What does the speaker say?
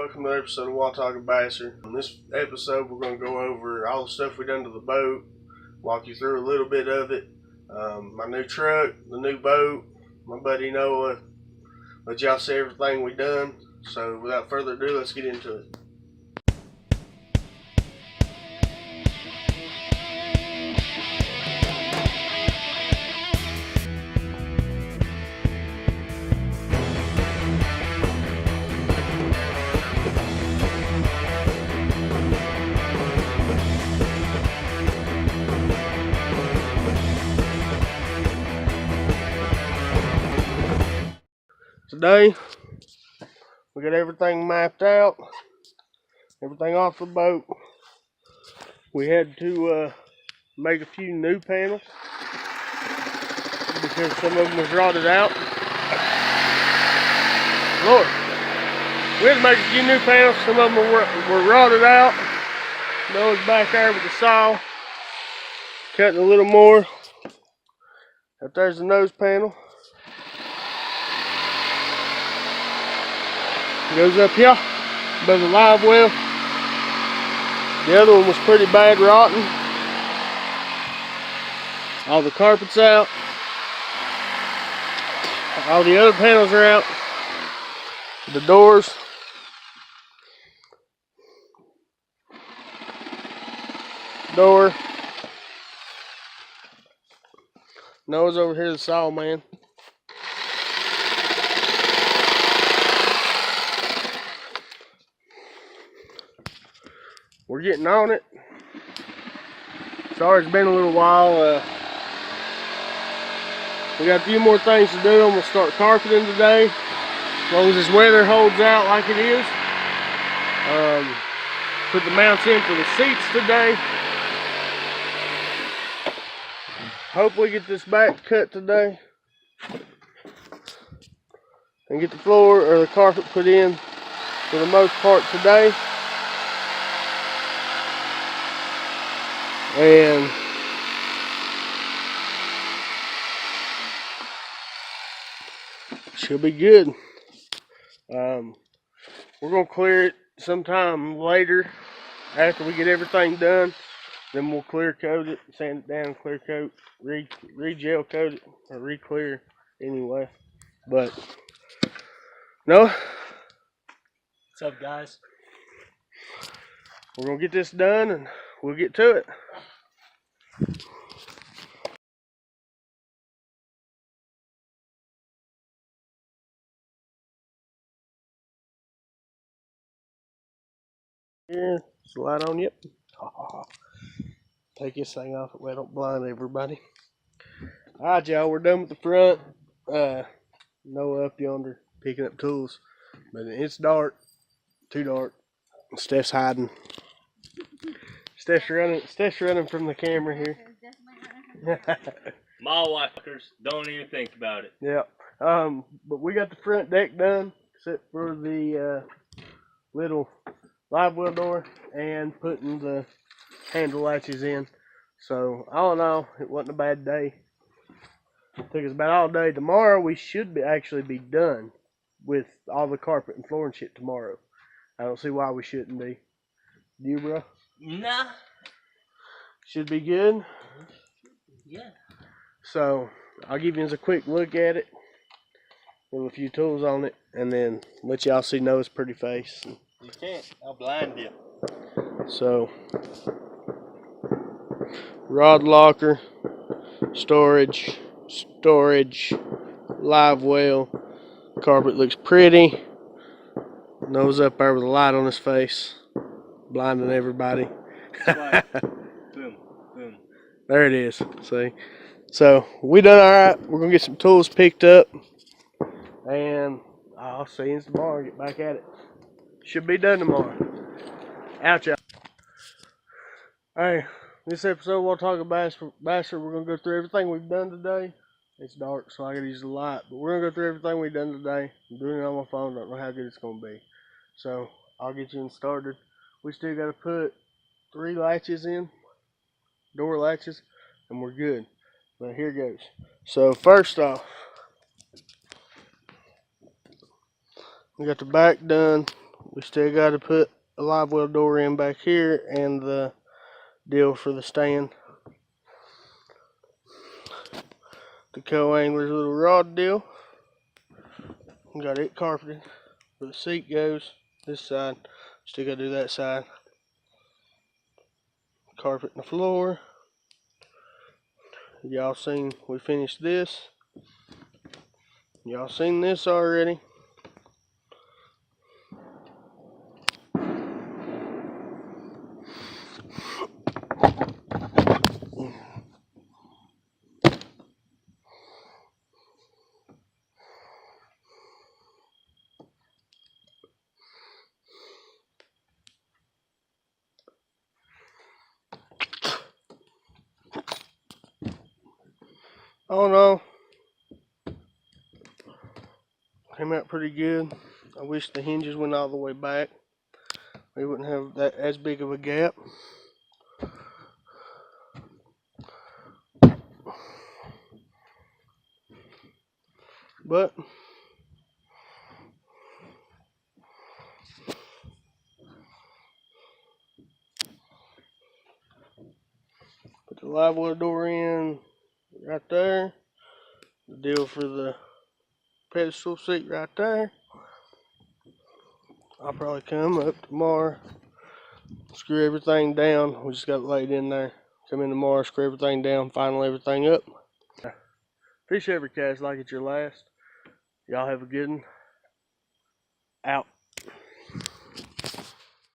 Welcome to another episode of Wild Talking Bastard. In this episode, we're going to go over all the stuff we done to the boat, walk you through a little bit of it, my new truck, the new boat, my buddy Noah, let y'all see everything we done. So without further ado, let's get into it. Today, we got everything mapped out, everything off the boat. We had to make a few new panels because some of them was rotted out. Lord, we had to make a few new panels. Some of them were rotted out. Noah's back there with the saw, cutting a little more. Up there's the nose panel. It goes up here above the live well. The other one was pretty bad rotten. All the carpet's out. All the other panels are out. The doors. Door. Noah's over here, the saw man. We're getting on it. Sorry it's been a little while. We got a few more things to do. I'm going to start carpeting today, as long as this weather holds out like it is. Put the mounts in for the seats today. Hopefully get this back cut today and get the floor or the carpet put in for the most part today. And she'll be good. We're gonna clear it sometime later after we get everything done. Then we'll clear coat it, sand it down, clear coat, re-gel coat it, or re-clear anyway. But no. What's up, guys? We're gonna get this done and we'll get to it. Yeah, slide on, yep. Take this thing off, we don't blind everybody. Alright, y'all, we're done with the front. Noah up yonder picking up tools, but it's dark, too dark. Steph's hiding. Steph's running from the camera here. Mall walkers, don't even think about it. Yeah. But we got the front deck done, except for the little live well door and putting the handle latches in. So all in all, it wasn't a bad day. It took us about all day. Tomorrow we should actually be done with all the carpet and floor and shit tomorrow. I don't see why we shouldn't be. You, bro? Nah. Should be good. Yeah. So I'll give you a quick look at it with a few tools on it, and then let y'all see Noah's pretty face. You can't. I'll blind you. So, rod locker, storage, live well. Carpet looks pretty. Noah's up there with a light on his face, blinding everybody. Boom, boom. There it is. See? So, we done alright. We're going to get some tools picked up. And I'll see you tomorrow. Get back at it. Should be done tomorrow. Out, y'all. Hey, this episode we'll talk about Bastard. We're going to go through everything we've done today. It's dark, so I got to use the light. But we're going to go through everything we've done today. I'm doing it on my phone. Don't know how good it's going to be. So, I'll get you started. We still got to put 3 latches in. Door latches. And we're good. But here goes. So, first off, we got the back done. We still got to put a live well door in back here and the deal for the stand. The co-angler's little rod deal. Got it carpeted. Where the seat goes, this side. Still got to do that side. Carpet in the floor. Y'all seen we finished this. Y'all seen this already. Oh no. Came out pretty good. I wish the hinges went all the way back. We wouldn't have that as big of a gap. But put the live well door in right there. The deal for the pedestal seat right there. I'll probably come up tomorrow, screw everything down. We just got it laid in there. Come in tomorrow, screw everything down, final everything up. Fish every cast like it's your last. Y'all have a good one. Out.